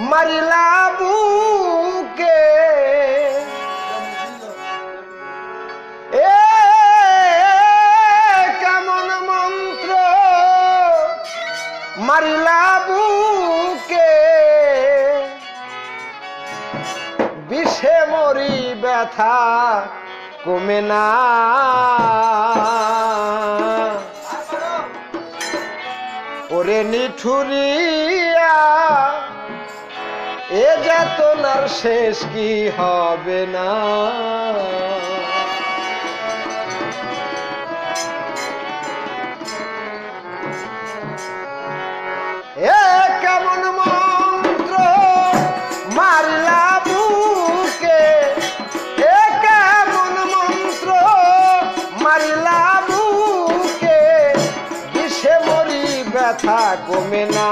মারিলা বুকে এ কেমন মন্ত্র মারিলা বুকে বিষে মরি ব্যথা কমে না ওরে নিঠুরিয়া এ যাতনার শেষ কি হবে না এ কেমন মন্ত্র মারলা বুকে এ কেমন মন্ত্র মারলা বুকে বিষে মরি ব্যথা কমে না